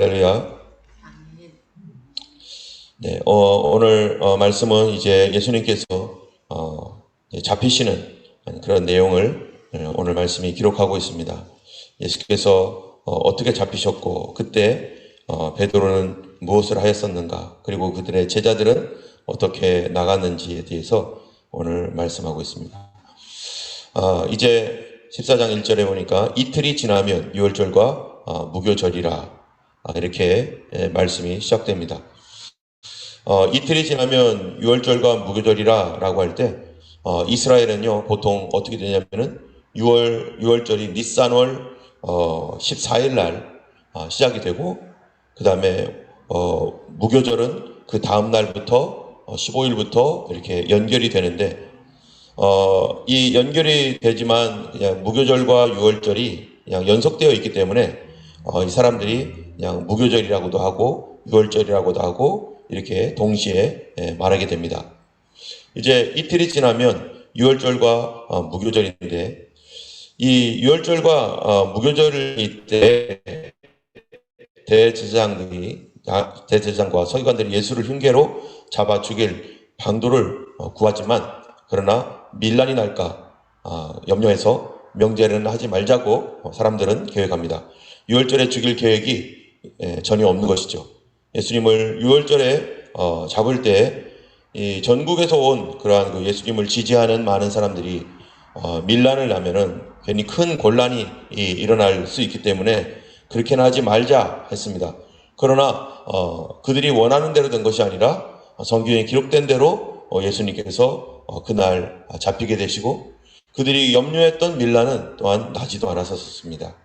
할렐루야. 네, 오늘 말씀은 이제 예수님께서 잡히시는 그런 내용을 오늘 말씀이 기록하고 있습니다. 예수께서 어떻게 잡히셨고 그때 베드로는 무엇을 하였었는가, 그리고 그들의 제자들은 어떻게 나갔는지에 대해서 오늘 말씀하고 있습니다. 이제 14장 1절에 보니까 이틀이 지나면 유월절과 무교절이라 이렇게 말씀이 시작됩니다. 이틀이 지나면 유월절과 무교절이라 라고 할 때 이스라엘은요 보통 어떻게 되냐면은 유월절이 니산월 14일 날 시작이 되고, 그 다음에 무교절은 그 다음 날부터 15일부터 이렇게 연결이 되는데, 이 연결이 되지만 그냥 무교절과 유월절이 그냥 연속되어 있기 때문에 이 사람들이 그냥 무교절이라고도 하고 유월절이라고도 하고 이렇게 동시에 말하게 됩니다. 이제 이틀이 지나면 유월절과 무교절인데, 이 유월절과 무교절일 때 대제사장과 서기관들이 예수를 흉계로 잡아 죽일 방도를 구하지만, 그러나 밀란이 날까 염려해서 명제는 하지 말자고 사람들은 계획합니다. 유월절에 죽일 계획이 전혀 없는 것이죠. 예수님을 유월절에 잡을 때 이 전국에서 온 그러한 그 예수님을 지지하는 많은 사람들이 밀란을 하면은 괜히 큰 곤란이 일어날 수 있기 때문에 그렇게는 하지 말자 했습니다. 그러나 그들이 원하는 대로 된 것이 아니라 성경에 기록된 대로 예수님께서 그날 잡히게 되시고, 그들이 염려했던 밀란은 또한 나지도 않았었습니다.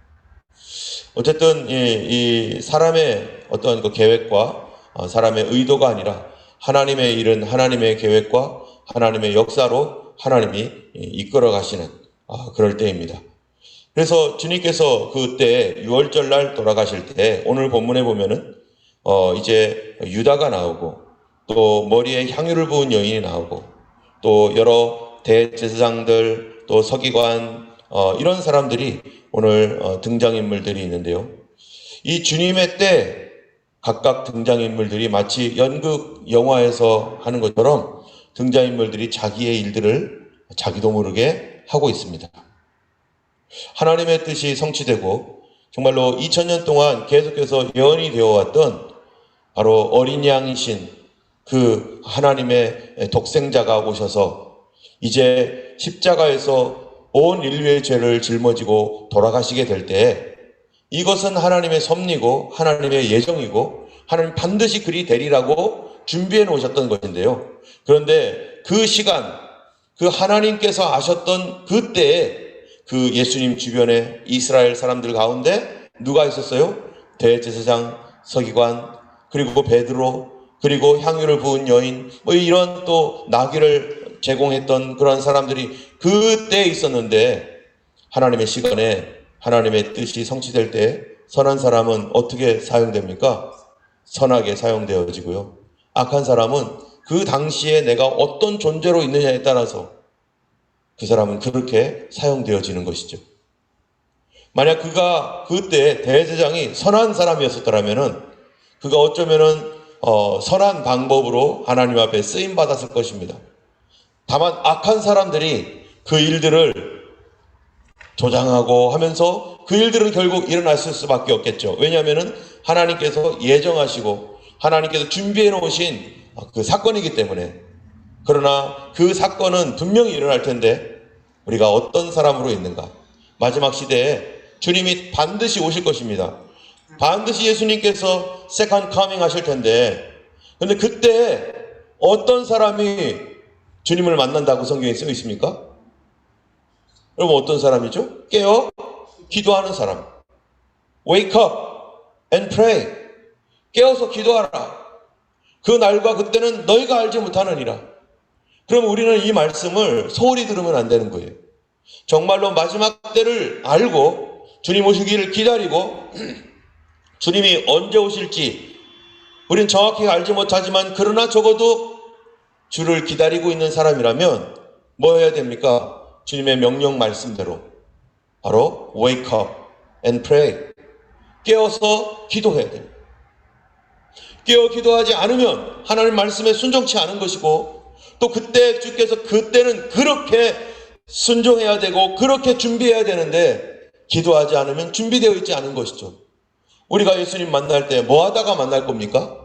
어쨌든 이 사람의 어떤 그 계획과 사람의 의도가 아니라 하나님의 일은 하나님의 계획과 하나님의 역사로 하나님이 이끌어 가시는 그럴 때입니다. 그래서 주님께서 그때 유월절 날 돌아가실 때 오늘 본문에 보면은 이제 유다가 나오고, 또 머리에 향유를 부은 여인이 나오고, 또 여러 대제사장들, 또 서기관 이런 사람들이 오늘 등장인물들이 있는데요. 이 주님의 때 각각 등장인물들이 마치 연극 영화에서 하는 것처럼 등장인물들이 자기의 일들을 자기도 모르게 하고 있습니다. 하나님의 뜻이 성취되고 정말로 2000년 동안 계속해서 예언이 되어왔던 바로 어린 양이신 그 하나님의 독생자가 오셔서 이제 십자가에서 온 인류의 죄를 짊어지고 돌아가시게 될 때, 이것은 하나님의 섭리고 하나님의 예정이고 하나님 반드시 그리 되리라고 준비해 놓으셨던 것인데요. 그런데 그 시간, 그 하나님께서 아셨던 그때에 그 예수님 주변에 이스라엘 사람들 가운데 누가 있었어요? 대제사장, 서기관, 그리고 베드로, 그리고 향유를 부은 여인, 이런 또 나귀를 제공했던 그런 사람들이 그때 있었는데, 하나님의 시간에 하나님의 뜻이 성취될 때 선한 사람은 어떻게 사용됩니까? 선하게 사용되어지고요. 악한 사람은 그 당시에 내가 어떤 존재로 있느냐에 따라서 그 사람은 그렇게 사용되어지는 것이죠. 만약 그가 그때 대제사장이 선한 사람이었었더라면은 그가 어쩌면은 선한 방법으로 하나님 앞에 쓰임 받았을 것입니다. 다만 악한 사람들이 그 일들을 조장하고 하면서 그 일들은 결국 일어났을 수밖에 없겠죠. 왜냐하면은 하나님께서 예정하시고 하나님께서 준비해 놓으신 그 사건이기 때문에. 그러나 그 사건은 분명히 일어날 텐데 우리가 어떤 사람으로 있는가? 마지막 시대에 주님이 반드시 오실 것입니다. 반드시 예수님께서 세컨드 커밍 하실 텐데, 근데 그때 어떤 사람이 주님을 만난다고 성경에 쓰여 있습니까? 여러분 어떤 사람이죠? 깨어 기도하는 사람. Wake up and pray. 깨어서 기도하라. 그 날과 그때는 너희가 알지 못하느니라. 그럼 우리는 이 말씀을 소홀히 들으면 안 되는 거예요. 정말로 마지막 때를 알고 주님 오시기를 기다리고 주님이 언제 오실지 우리는 정확히 알지 못하지만, 그러나 적어도 주를 기다리고 있는 사람이라면 뭐 해야 됩니까? 주님의 명령 말씀대로 바로 wake up and pray. 깨어서 기도해야 됩니다. 깨어 기도하지 않으면 하나님 말씀에 순종치 않은 것이고, 또 그때 주께서 그때는 그렇게 순종해야 되고 그렇게 준비해야 되는데 기도하지 않으면 준비되어 있지 않은 것이죠. 우리가 예수님 만날 때 뭐 하다가 만날 겁니까?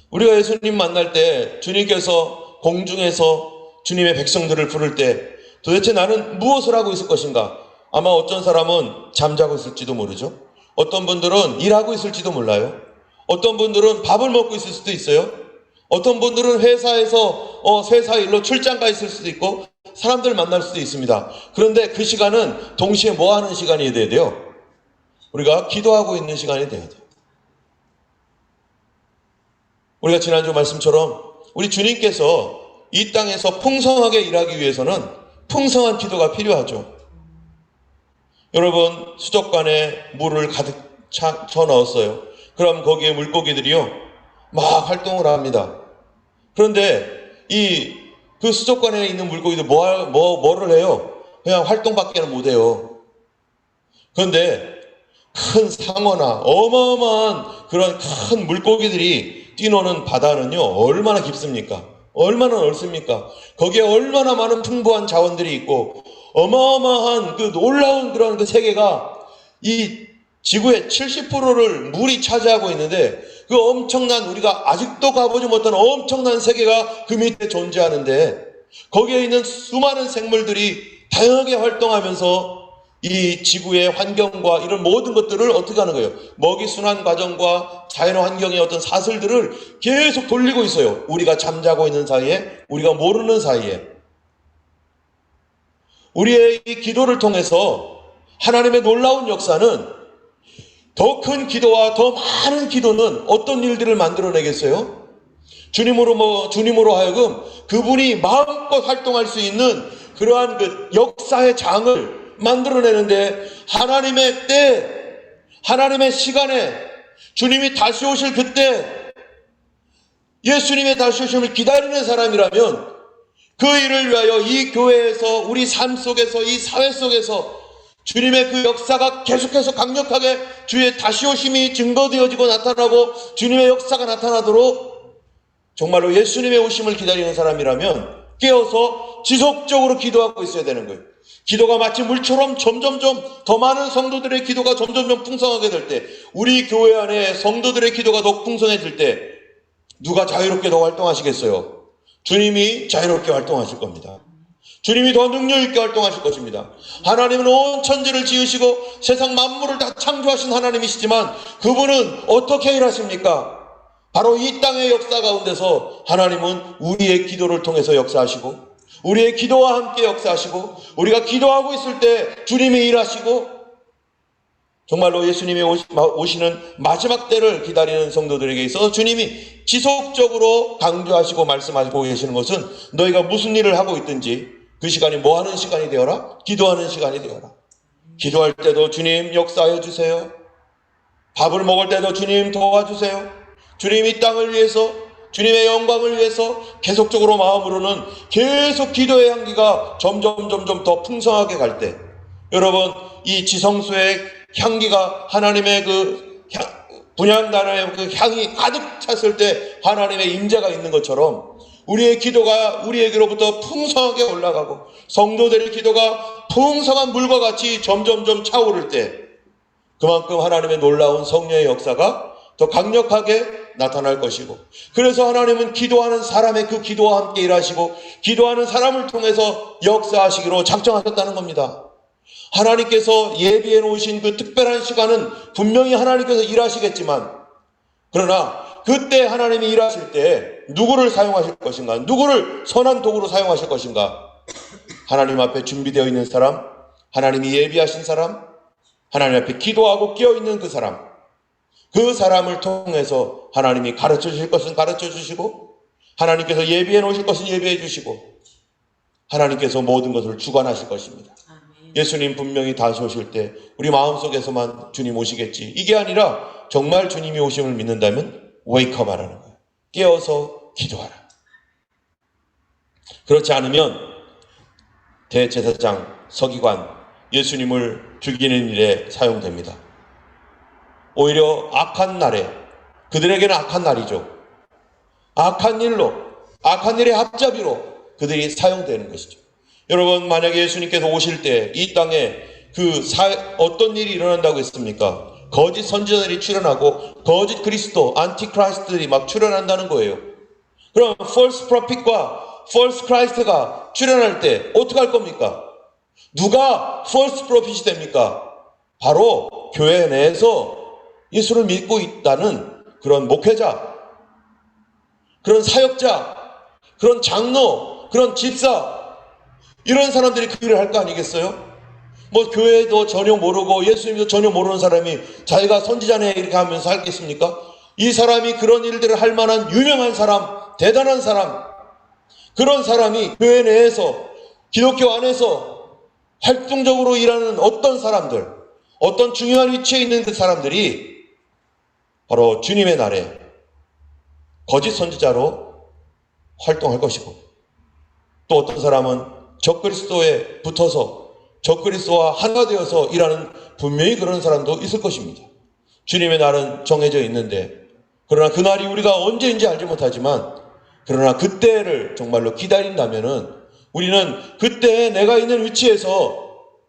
우리가 예수님 만날 때 주님께서 공중에서 주님의 백성들을 부를 때 도대체 나는 무엇을 하고 있을 것인가? 아마 어떤 사람은 잠자고 있을지도 모르죠. 어떤 분들은 일하고 있을지도 몰라요. 어떤 분들은 밥을 먹고 있을 수도 있어요. 어떤 분들은 회사에서 회사 일로 출장 가 있을 수도 있고 사람들 만날 수도 있습니다. 그런데 그 시간은 동시에 뭐 하는 시간이 돼야 돼요? 우리가 기도하고 있는 시간이 돼야 돼요. 우리가 지난주 말씀처럼 우리 주님께서 이 땅에서 풍성하게 일하기 위해서는 풍성한 기도가 필요하죠. 여러분, 수족관에 물을 가득 쳐 넣었어요. 그럼 거기에 물고기들이요 막 활동을 합니다. 그런데 그 수족관에 있는 물고기들 뭐를 해요? 그냥 활동밖에는 못해요. 그런데 큰 상어나 어마어마한 그런 큰 물고기들이 뛰노는 바다는요 얼마나 깊습니까? 얼마나 넓습니까? 거기에 얼마나 많은 풍부한 자원들이 있고 어마어마한 그 놀라운 그런 그 세계가 이 지구의 70%를 물이 차지하고 있는데 그 엄청난 우리가 아직도 가보지 못한 엄청난 세계가 그 밑에 존재하는데 거기에 있는 수많은 생물들이 다양하게 활동하면서 이 지구의 환경과 이런 모든 것들을 어떻게 하는 거예요? 먹이 순환 과정과 자연 환경의 어떤 사슬들을 계속 돌리고 있어요. 우리가 잠자고 있는 사이에, 우리가 모르는 사이에. 우리의 이 기도를 통해서 하나님의 놀라운 역사는 더 큰 기도와 더 많은 기도는 어떤 일들을 만들어내겠어요? 주님으로 하여금 그분이 마음껏 활동할 수 있는 그러한 그 역사의 장을 만들어내는데 하나님의 때, 하나님의 시간에 주님이 다시 오실 그때 예수님의 다시 오심을 기다리는 사람이라면 그 일을 위하여 이 교회에서 우리 삶 속에서 이 사회 속에서 주님의 그 역사가 계속해서 강력하게 주의 다시 오심이 증거되어지고 나타나고 주님의 역사가 나타나도록 정말로 예수님의 오심을 기다리는 사람이라면 깨어서 지속적으로 기도하고 있어야 되는 거예요. 기도가 마치 물처럼 점점점 더 많은 성도들의 기도가 점점점 풍성하게 될 때, 우리 교회 안에 성도들의 기도가 더 풍성해질 때 누가 자유롭게 더 활동하시겠어요? 주님이 자유롭게 활동하실 겁니다. 주님이 더 능력 있게 활동하실 것입니다. 하나님은 온 천지를 지으시고 세상 만물을 다 창조하신 하나님이시지만 그분은 어떻게 일하십니까? 바로 이 땅의 역사 가운데서 하나님은 우리의 기도를 통해서 역사하시고 우리의 기도와 함께 역사하시고 우리가 기도하고 있을 때 주님이 일하시고 정말로 예수님이 오시는 마지막 때를 기다리는 성도들에게 있어서 주님이 지속적으로 강조하시고 말씀하시고 계시는 것은 너희가 무슨 일을 하고 있든지 그 시간이 뭐 하는 시간이 되어라? 기도하는 시간이 되어라. 기도할 때도 주님 역사하여 주세요. 밥을 먹을 때도 주님 도와주세요. 주님 이 땅을 위해서 주님의 영광을 위해서 계속적으로 마음으로는 계속 기도의 향기가 점점 더 풍성하게 갈 때 여러분 이 지성소의 향기가 하나님의 그 분향단의 그 향이 가득 찼을 때 하나님의 임재가 있는 것처럼 우리의 기도가 우리에게로부터 풍성하게 올라가고 성도들의 기도가 풍성한 물과 같이 점점 차오를 때 그만큼 하나님의 놀라운 성령의 역사가 더 강력하게 나타날 것이고 그래서 하나님은 기도하는 사람의 그 기도와 함께 일하시고 기도하는 사람을 통해서 역사하시기로 작정하셨다는 겁니다. 하나님께서 예비해 놓으신 그 특별한 시간은 분명히 하나님께서 일하시겠지만 그러나 그때 하나님이 일하실 때 누구를 사용하실 것인가? 누구를 선한 도구로 사용하실 것인가? 하나님 앞에 준비되어 있는 사람, 하나님이 예비하신 사람, 하나님 앞에 기도하고 깨어있는 그 사람, 그 사람을 통해서 하나님이 가르쳐 주실 것은 가르쳐 주시고 하나님께서 예비해 놓으실 것은 예비해 주시고 하나님께서 모든 것을 주관하실 것입니다. 예수님 분명히 다시 오실 때 우리 마음속에서만 주님 오시겠지 이게 아니라 정말 주님이 오심을 믿는다면 웨이크업 하라는 거예요. 깨어서 기도하라. 그렇지 않으면 대제사장, 서기관, 예수님을 죽이는 일에 사용됩니다. 오히려 악한 날에 그들에게는 악한 날이죠. 악한 일의 앞잡이로 그들이 사용되는 것이죠. 여러분, 만약에 예수님께서 오실 때 이 땅에 어떤 일이 일어난다고 했습니까? 거짓 선지자들이 출현하고 거짓 그리스도, 안티크라이스트들이 막 출현한다는 거예요. 그럼 false prophet과 false Christ가 출현할 때 어떻게 할 겁니까? 누가 false prophet이 됩니까? 바로 교회 내에서 예수를 믿고 있다는 그런 목회자, 그런 사역자, 그런 장로, 그런 집사, 이런 사람들이 그 일을 할 거 아니겠어요? 뭐 교회도 전혀 모르고 예수님도 전혀 모르는 사람이 자기가 선지자네 이렇게 하면서 할겠습니까? 이 사람이 그런 일들을 할 만한 유명한 사람, 대단한 사람, 그런 사람이 교회 내에서, 기독교 안에서 활동적으로 일하는 어떤 사람들, 어떤 중요한 위치에 있는 그 사람들이 바로 주님의 날에 거짓 선지자로 활동할 것이고, 또 어떤 사람은 적그리스도에 붙어서 적그리스도와 하나 되어서 일하는 분명히 그런 사람도 있을 것입니다. 주님의 날은 정해져 있는데, 그러나 그날이 우리가 언제인지 알지 못하지만, 그러나 그때를 정말로 기다린다면은 우리는 그때에 내가 있는 위치에서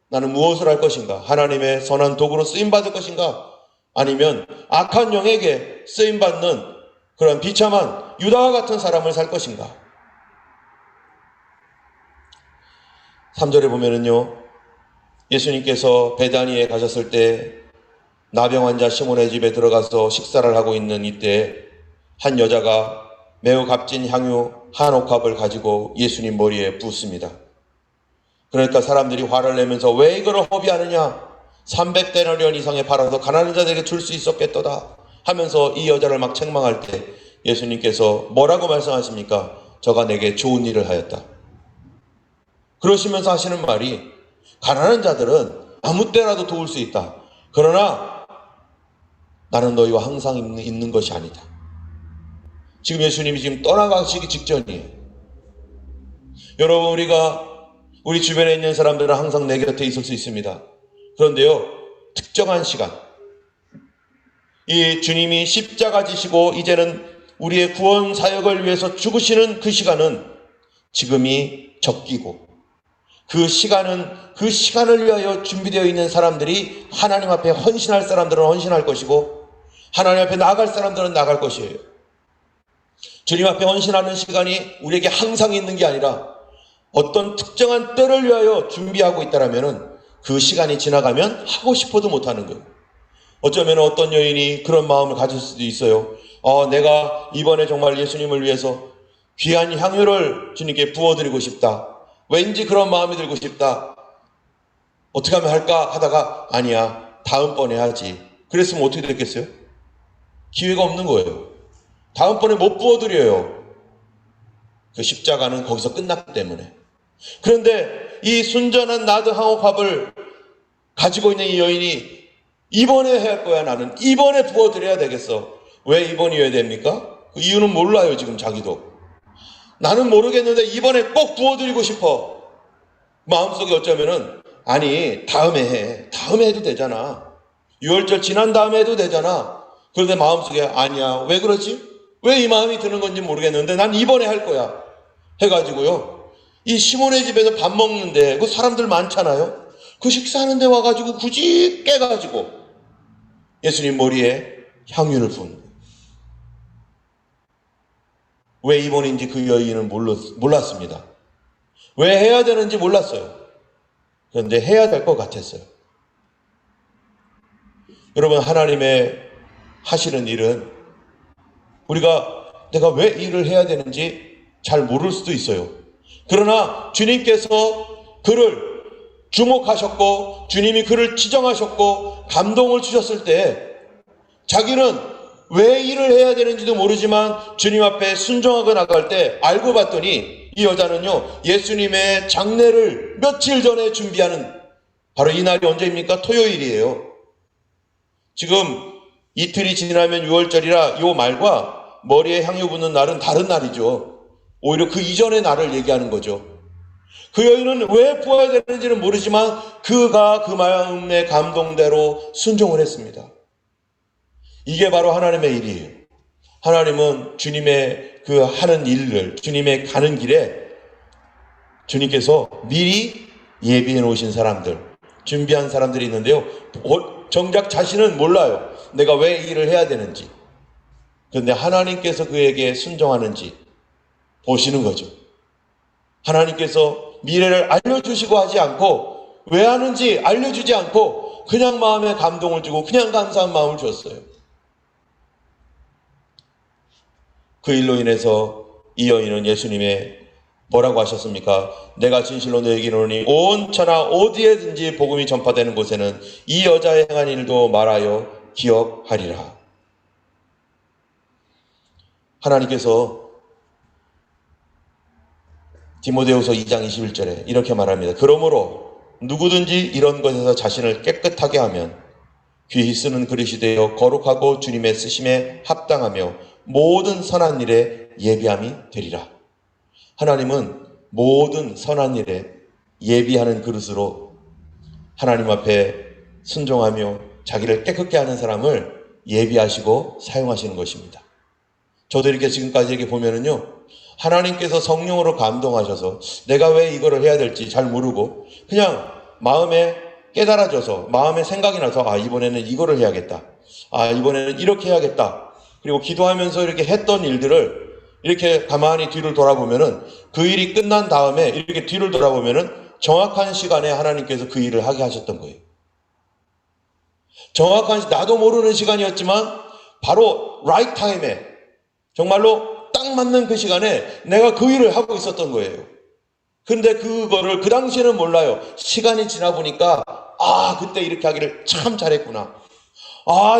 나는 무엇을 할 것인가? 하나님의 선한 도구로 쓰임받을 것인가? 아니면 악한 영에게 쓰임받는 그런 비참한 유다와 같은 사람을 살 것인가? 3절에 보면은요, 예수님께서 베다니에 가셨을 때 나병 환자 시몬의 집에 들어가서 식사를 하고 있는 이때 한 여자가 매우 값진 향유 한 옥합을 가지고 예수님 머리에 붓습니다. 그러니까 사람들이 화를 내면서 왜 이거를 허비하느냐? 300데나리온 이상에 팔아서 가난한 자들에게 줄 수 있었겠도다 하면서 이 여자를 막 책망할 때 예수님께서 뭐라고 말씀하십니까? 저가 내게 좋은 일을 하였다. 그러시면서 하시는 말이, 가난한 자들은 아무 때라도 도울 수 있다. 그러나 나는 너희와 항상 있는 것이 아니다. 지금 예수님이 지금 떠나가시기 직전이에요. 여러분, 우리 주변에 있는 사람들은 항상 내 곁에 있을 수 있습니다. 그런데요, 특정한 시간, 이 주님이 십자가 지시고 이제는 우리의 구원 사역을 위해서 죽으시는 그 시간은 지금이 적기고, 그 시간을 위하여 준비되어 있는 사람들이 하나님 앞에 헌신할 사람들은 헌신할 것이고, 하나님 앞에 나아갈 사람들은 나갈 것이에요. 주님 앞에 헌신하는 시간이 우리에게 항상 있는 게 아니라 어떤 특정한 때를 위하여 준비하고 있다면 그 시간이 지나가면 하고 싶어도 못하는 거예요. 어쩌면 어떤 여인이 그런 마음을 가질 수도 있어요. 내가 이번에 정말 예수님을 위해서 귀한 향유를 주님께 부어드리고 싶다. 왠지 그런 마음이 들고 싶다. 어떻게 하면 할까 하다가, 아니야, 다음번에 하지. 그랬으면 어떻게 됐겠어요? 기회가 없는 거예요. 다음번에 못 부어드려요. 그 십자가는 거기서 끝났기 때문에. 그런데 이 순전한 나드 항옥합을 가지고 있는 이 여인이 이번에 해야 할 거야. 나는 이번에 부어드려야 되겠어. 왜 이번이어야 됩니까? 그 이유는 몰라요, 지금 자기도. 나는 모르겠는데 이번에 꼭 부어드리고 싶어. 마음속에 어쩌면은, 아니, 다음에 해도 되잖아. 6월절 지난 다음에 해도 되잖아. 그런데 마음속에, 아니야, 왜 그러지? 왜 이 마음이 드는 건지 모르겠는데 난 이번에 할 거야 해가지고요, 이 시몬의 집에서 밥 먹는데 그 사람들 많잖아요. 그 식사하는 데 와가지고 굳이 깨가지고 예수님 머리에 향유를 부은 거예요. 왜 이번인지 그 여인은 몰랐습니다. 왜 해야 되는지 몰랐어요. 그런데 해야 될 것 같았어요. 여러분, 하나님의 하시는 일은 내가 왜 일을 해야 되는지 잘 모를 수도 있어요. 그러나 주님께서 그를 주목하셨고 주님이 그를 지정하셨고 감동을 주셨을 때 자기는 왜 일을 해야 되는지도 모르지만 주님 앞에 순종하고 나갈 때 알고 봤더니 이 여자는요, 예수님의 장례를 며칠 전에 준비하는, 바로 이 날이 언제입니까? 토요일이에요. 지금 이틀이 지나면 6월절이라 이 말과 머리에 향유 붓는 날은 다른 날이죠. 오히려 그 이전의 날을 얘기하는 거죠. 그 여인은 왜 부어야 되는지는 모르지만 그가 그 마음의 감동대로 순종을 했습니다. 이게 바로 하나님의 일이에요. 하나님은 주님의 그 하는 일을, 주님의 가는 길에 주님께서 미리 예비해 놓으신 사람들, 준비한 사람들이 있는데요. 정작 자신은 몰라요. 내가 왜 이 일을 해야 되는지. 그런데 하나님께서 그에게 순종하는지 보시는 거죠. 하나님께서 미래를 알려주시고 하지 않고, 왜 하는지 알려주지 않고 그냥 마음에 감동을 주고 그냥 감사한 마음을 줬어요. 그 일로 인해서 이 여인은 예수님의 뭐라고 하셨습니까? 내가 진실로 너에게 이르노니 온 천하 어디에든지 복음이 전파되는 곳에는 이 여자의 행한 일도 말하여 기억하리라. 하나님께서 디모데후서 2장 21절에 이렇게 말합니다. 그러므로 누구든지 이런 것에서 자신을 깨끗하게 하면 귀히 쓰는 그릇이 되어 거룩하고 주님의 쓰심에 합당하며 모든 선한 일에 예비함이 되리라. 하나님은 모든 선한 일에 예비하는 그릇으로 하나님 앞에 순종하며 자기를 깨끗게 하는 사람을 예비하시고 사용하시는 것입니다. 저도 이렇게 지금까지 이렇게 보면은요, 하나님께서 성령으로 감동하셔서 내가 왜 이거를 해야 될지 잘 모르고 그냥 마음에 깨달아져서 마음에 생각이 나서 이번에는 이거를 해야겠다. 이번에는 이렇게 해야겠다. 그리고 기도하면서 이렇게 했던 일들을 이렇게 가만히 뒤를 돌아보면은 그 일이 끝난 다음에 이렇게 뒤를 돌아보면은 정확한 시간에 하나님께서 그 일을 하게 하셨던 거예요. 정확한, 나도 모르는 시간이었지만 바로 right time에 정말로 딱 맞는 그 시간에 내가 그 일을 하고 있었던 거예요. 근데 그거를 그 당시에는 몰라요. 시간이 지나 보니까 그때 이렇게 하기를 참 잘했구나.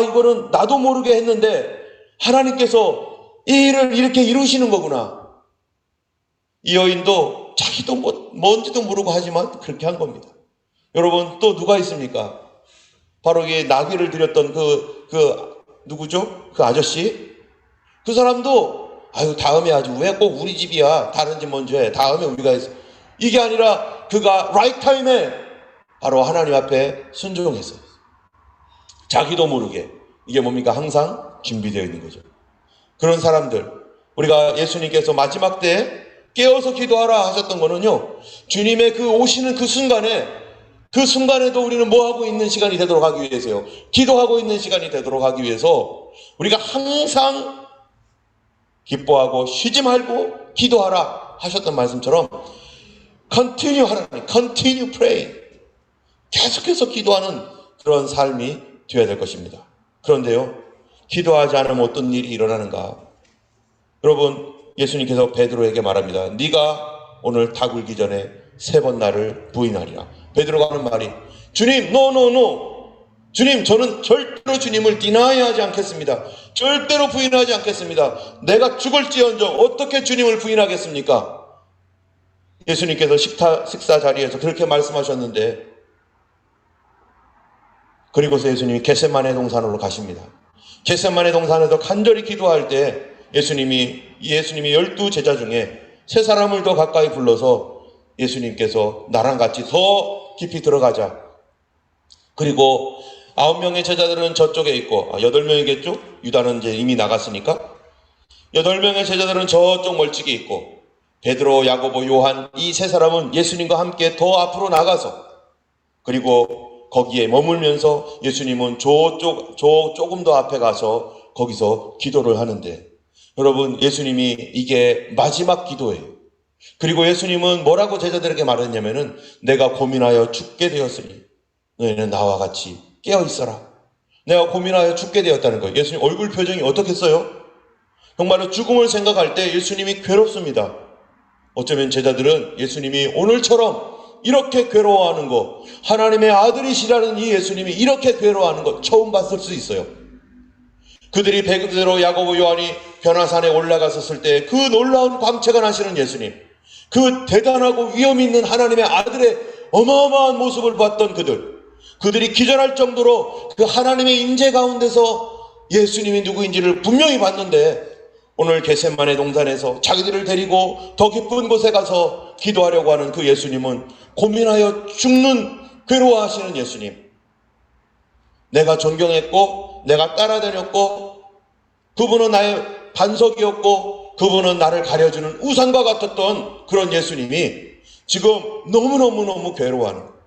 이거는 나도 모르게 했는데 하나님께서 이 일을 이렇게 이루시는 거구나. 이 여인도 자기도 뭔지도 모르고 하지만 그렇게 한 겁니다. 여러분, 또 누가 있습니까? 바로 이 나귀를 드렸던 누구죠? 그 아저씨? 그 사람도 다음에 하지. 왜 꼭 우리 집이야? 다른 집 먼저 해. 다음에 우리가 해서. 이게 아니라 그가 right time에 바로 하나님 앞에 순종했어요. 자기도 모르게. 이게 뭡니까? 항상 준비되어 있는 거죠. 그런 사람들, 우리가 예수님께서 마지막 때에 깨어서 기도하라 하셨던 거는요, 주님의 그 오시는 그 순간에도 우리는 뭐 하고 있는 시간이 되도록 하기 위해서요. 기도하고 있는 시간이 되도록 하기 위해서 우리가 항상 기뻐하고 쉬지 말고 기도하라 하셨던 말씀처럼 continue 하라니, continue praying. 계속해서 기도하는 그런 삶이 되어야 될 것입니다. 그런데요, 기도하지 않으면 어떤 일이 일어나는가? 여러분, 예수님께서 베드로에게 말합니다. 네가 오늘 다 굴기 전에 3번 나를 부인하리라. 베드로가 하는 말이, 주님, no. 주님, 저는 절대로 주님을 디나이하지 않겠습니다. 절대로 부인하지 않겠습니다. 내가 죽을지언정 어떻게 주님을 부인하겠습니까? 예수님께서 식사 자리에서 그렇게 말씀하셨는데, 그리고서 예수님이 겟세마네 동산으로 가십니다. 겟세마네 동산에서 간절히 기도할 때 예수님이 12 제자 중에 3사람을 더 가까이 불러서 예수님께서 나랑 같이 더 깊이 들어가자. 그리고 9명의 제자들은 저쪽에 있고 8명이겠죠? 유다는 이제 이미 나갔으니까 8명의 제자들은 저쪽 멀찍이 있고 베드로, 야고보, 요한 이 3사람은 예수님과 함께 더 앞으로 나가서 그리고 거기에 머물면서 예수님은 조금 더 앞에 가서 거기서 기도를 하는데, 여러분, 예수님이 이게 마지막 기도예요. 그리고 예수님은 뭐라고 제자들에게 말했냐면은 내가 고민하여 죽게 되었으니 너희는 나와 같이 깨어 있어라. 내가 고민하여 죽게 되었다는 거예요. 예수님 얼굴 표정이 어떻겠어요? 정말로 죽음을 생각할 때 예수님이 괴롭습니다. 어쩌면 제자들은 예수님이 오늘처럼 이렇게 괴로워하는 거, 하나님의 아들이시라는 이 예수님이 이렇게 괴로워하는 거 처음 봤을 수 있어요. 그들이 베드로, 야고보, 요한이 변화산에 올라갔었을 때 그 놀라운 광채가 나시는 예수님, 그 대단하고 위험 있는 하나님의 아들의 어마어마한 모습을 봤던 그들이 기절할 정도로 그 하나님의 임재 가운데서 예수님이 누구인지를 분명히 봤는데, 오늘 겟세마네 동산에서 자기들을 데리고 더 깊은 곳에 가서 기도하려고 하는 그 예수님은 고민하여 죽는, 괴로워하시는 예수님. 내가 존경했고 내가 따라다녔고 그분은 나의 반석이었고 그분은 나를 가려주는 우산과 같았던 그런 예수님이 지금 너무너무너무 괴로워하는 거예요.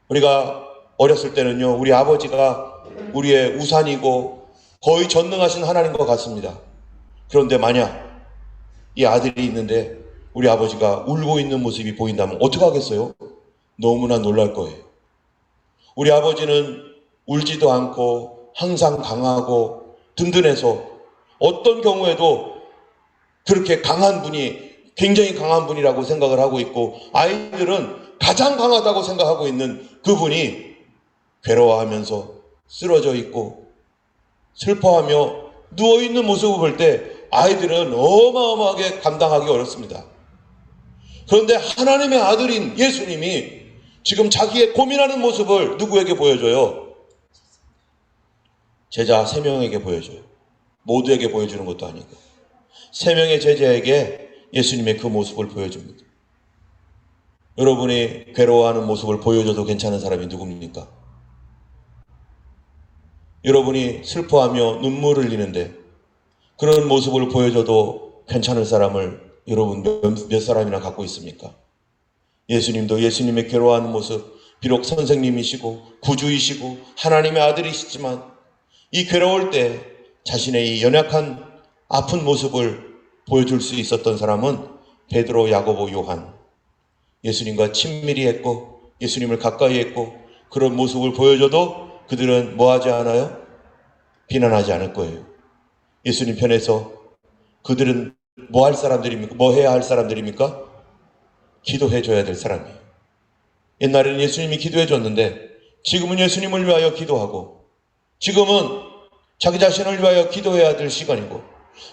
우리가 어렸을 때는요, 우리 아버지가 우리의 우산이고 거의 전능하신 하나님과 같습니다. 그런데 만약 이 아들이 있는데 우리 아버지가 울고 있는 모습이 보인다면 어떻게 하겠어요? 너무나 놀랄 거예요. 우리 아버지는 울지도 않고 항상 강하고 든든해서 어떤 경우에도 그렇게 강한 분이 굉장히 강한 분이라고 생각을 하고 있고, 아이들은 가장 강하다고 생각하고 있는 그분이 괴로워하면서 쓰러져 있고 슬퍼하며 누워있는 모습을 볼 때 아이들은 어마어마하게 감당하기 어렵습니다. 그런데 하나님의 아들인 예수님이 지금 자기의 고민하는 모습을 누구에게 보여줘요? 제자 3명에게 보여줘요. 모두에게 보여주는 것도 아니고 3명의 제자에게 예수님의 그 모습을 보여줍니다. 여러분이 괴로워하는 모습을 보여줘도 괜찮은 사람이 누굽니까? 여러분이 슬퍼하며 눈물을 흘리는데 그런 모습을 보여줘도 괜찮을 사람을 여러분 몇 사람이나 갖고 있습니까? 예수님도 예수님의 괴로워하는 모습, 비록 선생님이시고 구주이시고 하나님의 아들이시지만 이 괴로울 때 자신의 이 연약한 아픈 모습을 보여줄 수 있었던 사람은 베드로, 야고보, 요한. 예수님과 친밀히 했고 예수님을 가까이 했고 그런 모습을 보여줘도 그들은 뭐 하지 않아요? 비난하지 않을 거예요. 예수님 편에서 그들은 뭐 할 사람들입니까? 뭐 해야 할 사람들입니까? 기도해 줘야 될 사람이에요. 옛날에는 예수님이 기도해 줬는데 지금은 예수님을 위하여 기도하고 지금은 자기 자신을 위하여 기도해야 될 시간이고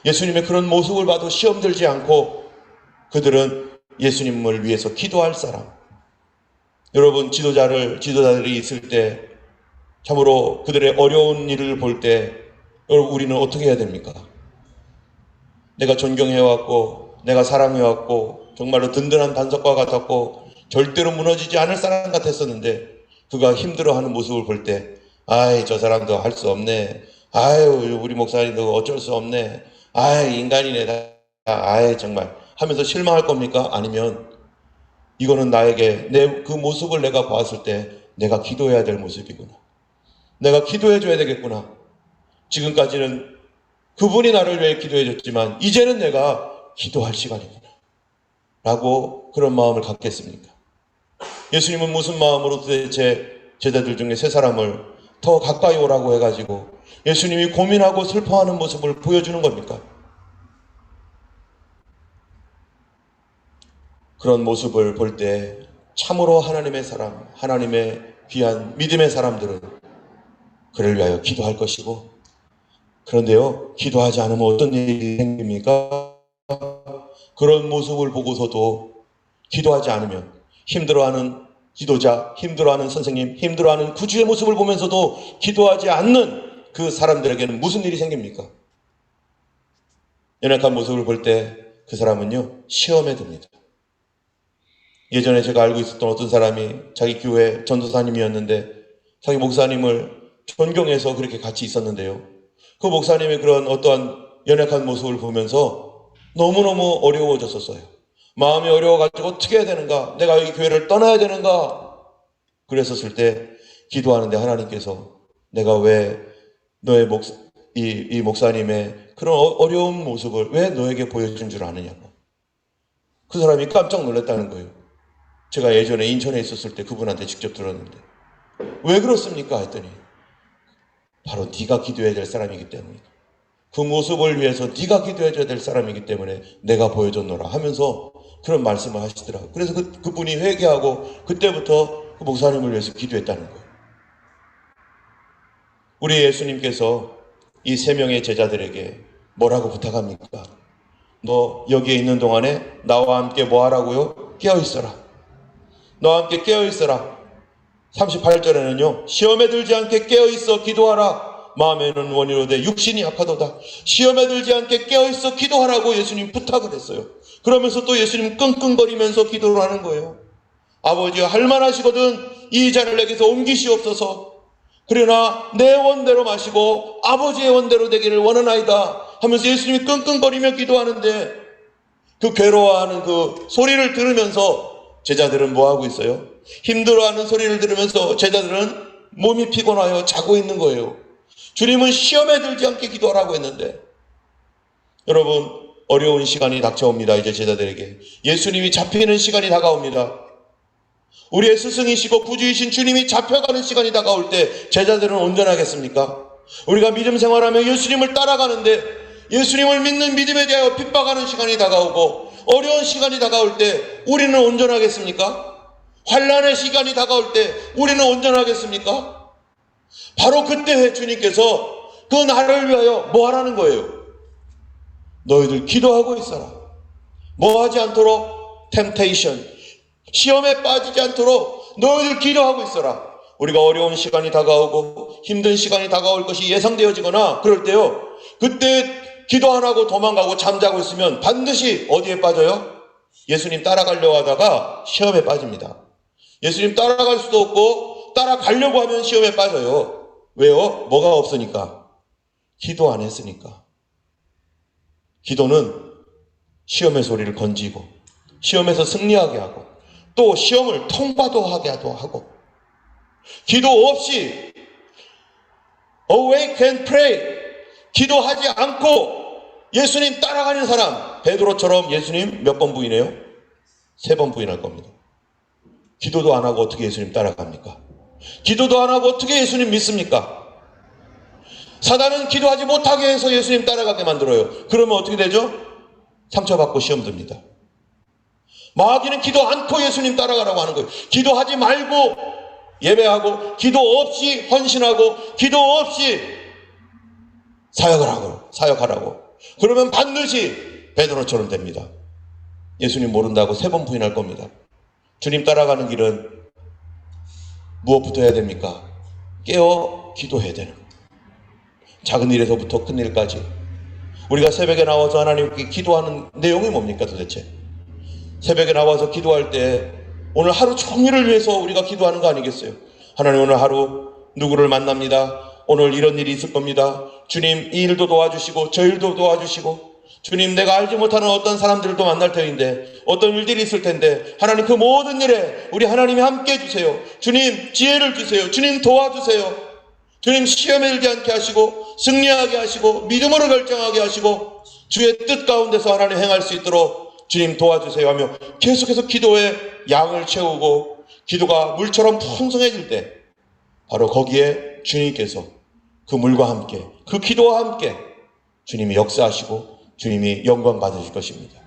예수님의 그런 모습을 봐도 시험 들지 않고 그들은 예수님을 위해서 기도할 사람. 여러분 지도자들이 있을 때 참으로 그들의 어려운 일을 볼 때 여러분 우리는 어떻게 해야 됩니까? 내가 존경해왔고 내가 사랑해왔고 정말로 든든한 반석과 같았고 절대로 무너지지 않을 사람 같았었는데 그가 힘들어하는 모습을 볼 때 아이 저 사람도 할 수 없네. 아유 우리 목사님도 어쩔 수 없네. 아이 인간이네. 아이 정말 하면서 실망할 겁니까? 아니면 이거는 나에게 그 모습을 내가 보았을 때 내가 기도해야 될 모습이구나. 내가 기도해 줘야 되겠구나. 지금까지는 그분이 나를 위해 기도해 줬지만 이제는 내가 기도할 시간이구나. 라고 그런 마음을 갖겠습니까? 예수님은 무슨 마음으로 도대체 제자들 중에 3사람을 더 가까이 오라고 해가지고 예수님이 고민하고 슬퍼하는 모습을 보여주는 겁니까? 그런 모습을 볼 때 참으로 하나님의 사람, 하나님의 귀한 믿음의 사람들은 그를 위하여 기도할 것이고 그런데요, 기도하지 않으면 어떤 일이 생깁니까? 그런 모습을 보고서도 기도하지 않으면 힘들어하는 지도자, 힘들어하는 선생님, 힘들어하는 구주의 모습을 보면서도 기도하지 않는 그 사람들에게는 무슨 일이 생깁니까? 연약한 모습을 볼 때 그 사람은요, 시험에 듭니다. 예전에 제가 알고 있었던 어떤 사람이 자기 교회 전도사님이었는데 자기 목사님을 존경해서 그렇게 같이 있었는데요. 그 목사님의 그런 어떠한 연약한 모습을 보면서 너무너무 어려워졌었어요. 마음이 어려워가지고 어떻게 해야 되는가? 내가 이 교회를 떠나야 되는가? 그랬었을 때 기도하는데 하나님께서 내가 왜 너의 이 목사님의 그런 어려운 모습을 왜 너에게 보여준 줄 아느냐고. 그 사람이 깜짝 놀랐다는 거예요. 제가 예전에 인천에 있었을 때 그분한테 직접 들었는데 왜 그렇습니까? 했더니 바로 네가 기도해야 될 사람이기 때문이다. 그 모습을 위해서 네가 기도해줘야 될 사람이기 때문에 내가 보여줬노라 하면서 그런 말씀을 하시더라고요. 그래서 그분이 회개하고 그때부터 그 목사님을 위해서 기도했다는 거예요. 우리 예수님께서 이 3명의 제자들에게 뭐라고 부탁합니까? 너 여기에 있는 동안에 나와 함께 뭐 하라고요? 깨어있어라. 너와 함께 깨어있어라. 38절에는요. 시험에 들지 않게 깨어있어 기도하라. 마음에는 원이로되 육신이 약하도다. 시험에 들지 않게 깨어있어 기도하라고 예수님 부탁을 했어요. 그러면서 또 예수님 끙끙거리면서 기도를 하는 거예요. 아버지여 할만하시거든 이 잔을 내게서 옮기시옵소서. 그러나 내 원대로 마시고 아버지의 원대로 되기를 원하나이다. 하면서 예수님이 끙끙거리며 기도하는데 그 괴로워하는 그 소리를 들으면서 제자들은 뭐 하고 있어요? 힘들어하는 소리를 들으면서 제자들은 몸이 피곤하여 자고 있는 거예요. 주님은 시험에 들지 않게 기도하라고 했는데, 여러분, 어려운 시간이 닥쳐옵니다. 이제 제자들에게 예수님이 잡히는 시간이 다가옵니다. 우리의 스승이시고 구주이신 주님이 잡혀가는 시간이 다가올 때 제자들은 온전하겠습니까? 우리가 믿음 생활하며 예수님을 따라가는데 예수님을 믿는 믿음에 대하여 핍박하는 시간이 다가오고 어려운 시간이 다가올 때 우리는 온전하겠습니까? 환난의 시간이 다가올 때 우리는 온전하겠습니까? 바로 그때 주님께서 그 나를 위하여 뭐 하라는 거예요? 너희들 기도하고 있어라. 뭐 하지 않도록? 템테이션, 시험에 빠지지 않도록 너희들 기도하고 있어라. 우리가 어려운 시간이 다가오고 힘든 시간이 다가올 것이 예상되어지거나 그럴 때요, 그때 기도 안 하고 도망가고 잠자고 있으면 반드시 어디에 빠져요? 예수님 따라가려고 하다가 시험에 빠집니다. 예수님 따라갈 수도 없고 따라가려고 하면 시험에 빠져요. 왜요? 뭐가 없으니까? 기도 안 했으니까. 기도는 시험의 소리를 건지고 시험에서 승리하게 하고 또 시험을 통과하게 하고, 기도 없이 awake and pray, 기도하지 않고 예수님 따라가는 사람, 베드로처럼 예수님 몇 번 부인해요? 3번 부인할 겁니다. 기도도 안 하고 어떻게 예수님 따라갑니까? 기도도 안 하고 어떻게 예수님 믿습니까? 사단은 기도하지 못하게 해서 예수님 따라가게 만들어요. 그러면 어떻게 되죠? 상처받고 시험 듭니다. 마귀는 기도 않고 예수님 따라가라고 하는 거예요. 기도하지 말고 예배하고 기도 없이 헌신하고 기도 없이 사역하라고. 그러면 반드시 베드로처럼 됩니다. 예수님 모른다고 3번 부인할 겁니다. 주님 따라가는 길은 무엇부터 해야 됩니까? 깨어 기도해야 되는 거예요. 작은 일에서부터 큰 일까지. 우리가 새벽에 나와서 하나님께 기도하는 내용이 뭡니까 도대체? 새벽에 나와서 기도할 때 오늘 하루 종일을 위해서 우리가 기도하는 거 아니겠어요? 하나님, 오늘 하루 누구를 만납니다. 오늘 이런 일이 있을 겁니다. 주님, 이 일도 도와주시고 저 일도 도와주시고, 주님, 내가 알지 못하는 어떤 사람들도 만날 터인데 어떤 일들이 있을 텐데 하나님, 그 모든 일에 우리 하나님이 함께 해주세요. 주님, 지혜를 주세요. 주님, 도와주세요. 주님, 시험에 들지 않게 하시고 승리하게 하시고 믿음으로 결정하게 하시고 주의 뜻 가운데서 하나님 행할 수 있도록 주님 도와주세요 하며 계속해서 기도에 양을 채우고 기도가 물처럼 풍성해질 때 바로 거기에 주님께서 그 물과 함께, 그 기도와 함께 주님이 역사하시고 주님이 영광 받으실 것입니다.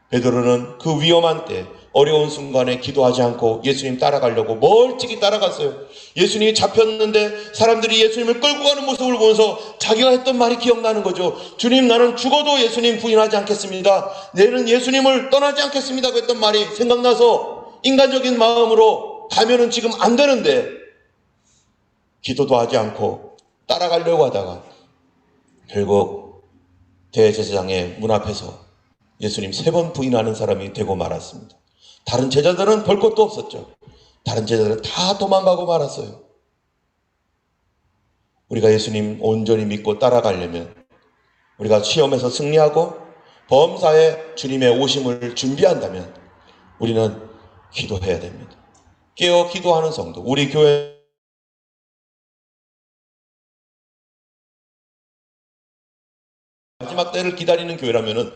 베드로는 그 위험한 때, 어려운 순간에 기도하지 않고 예수님 따라가려고 멀찍이 따라갔어요. 예수님이 잡혔는데 사람들이 예수님을 끌고 가는 모습을 보면서 자기가 했던 말이 기억나는 거죠. 주님, 나는 죽어도 예수님 부인하지 않겠습니다. 내는 예수님을 떠나지 않겠습니다. 그 했던 말이 생각나서 인간적인 마음으로 가면은 지금 안 되는데 기도도 하지 않고 따라가려고 하다가 결국 대제사장의 문 앞에서 예수님 3번 부인하는 사람이 되고 말았습니다. 다른 제자들은 볼 것도 없었죠. 다른 제자들은 다 도망가고 말았어요. 우리가 예수님 온전히 믿고 따라가려면, 우리가 시험에서 승리하고 범사에 주님의 오심을 준비한다면 우리는 기도해야 됩니다. 깨어 기도하는 성도, 우리 교회 마지막 때를 기다리는 교회라면은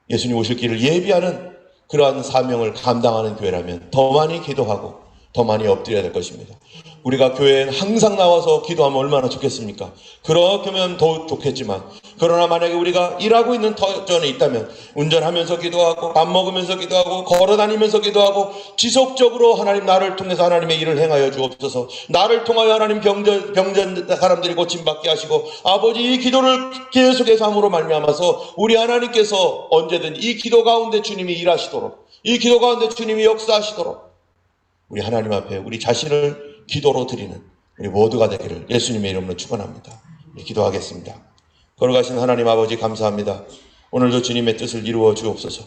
예수님 오실 길을 예비하는 그러한 사명을 감당하는 교회라면 더 많이 기도하고 더 많이 엎드려야 될 것입니다. 우리가 교회에 항상 나와서 기도하면 얼마나 좋겠습니까? 그렇게 하면 더욱 좋겠지만, 그러나 만약에 우리가 일하고 있는 터전에 있다면 운전하면서 기도하고 밥 먹으면서 기도하고 걸어다니면서 기도하고 지속적으로 하나님, 나를 통해서 하나님의 일을 행하여 주옵소서, 나를 통하여 하나님 병든 사람들이 고침받게 하시고, 아버지, 이 기도를 계속해서 함으로 말미암아서 우리 하나님께서 언제든 이 기도 가운데 주님이 일하시도록, 이 기도 가운데 주님이 역사하시도록 우리 하나님 앞에 우리 자신을 기도로 드리는 우리 모두가 되기를 예수님의 이름으로 축원합니다. 기도하겠습니다. 걸어가신 하나님 아버지, 감사합니다. 오늘도 주님의 뜻을 이루어 주옵소서.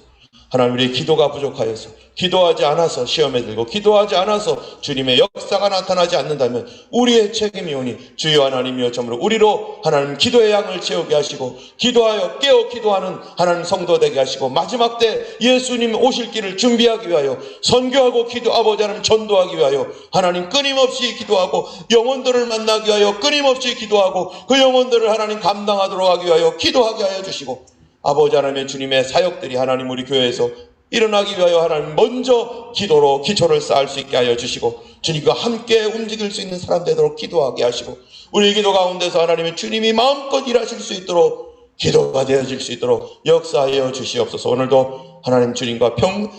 하나님, 우리의 기도가 부족하여서, 기도하지 않아서 시험에 들고, 기도하지 않아서 주님의 역사가 나타나지 않는다면 우리의 책임이 오니 주여 하나님이여 참으로 우리로 하나님 기도의 양을 채우게 하시고, 기도하여 깨어 기도하는 하나님 성도 되게 하시고, 마지막 때 예수님 오실 길을 준비하기 위하여 선교하고 기도, 아버지 하나님 전도하기 위하여 하나님 끊임없이 기도하고, 영혼들을 만나기 위하여 끊임없이 기도하고, 그 영혼들을 하나님 감당하도록 하기 위하여 기도하게 하여 주시고, 아버지 하나님의 주님의 사역들이 하나님 우리 교회에서 일어나기 위하여 하나님 먼저 기도로 기초를 쌓을 수 있게 하여 주시고, 주님과 함께 움직일 수 있는 사람 되도록 기도하게 하시고, 우리 기도 가운데서 하나님의 주님이 마음껏 일하실 수 있도록, 기도가 되어질 수 있도록 역사하여 주시옵소서. 오늘도 하나님 주님과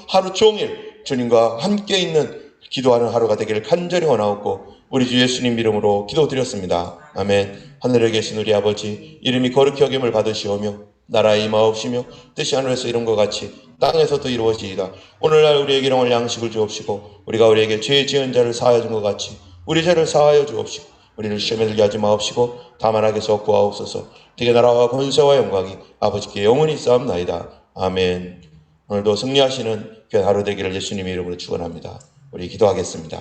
하루 종일 주님과 함께 있는 기도하는 하루가 되기를 간절히 원하옵고 우리 주 예수님 이름으로 기도드렸습니다. 아멘. 하늘에 계신 우리 아버지, 이름이 거룩히 여김을 받으시오며 나라의 임하옵시며 뜻이 하늘에서 이룬 것 같이 땅에서도 이루어지이다. 오늘날 우리에게 일용할 양식을 주옵시고 우리가 우리에게 죄 지은 자를 사하여 준 것 같이 우리 죄를 사하여 주옵시고 우리를 시험에 들게 하지 마옵시고 다만 악에서 구하옵소서. 되게 나라와 권세와 영광이 아버지께 영원히 있사옵나이다. 아멘. 오늘도 승리하시는 귀한 하루 되기를 예수님의 이름으로 축원합니다. 우리 기도하겠습니다.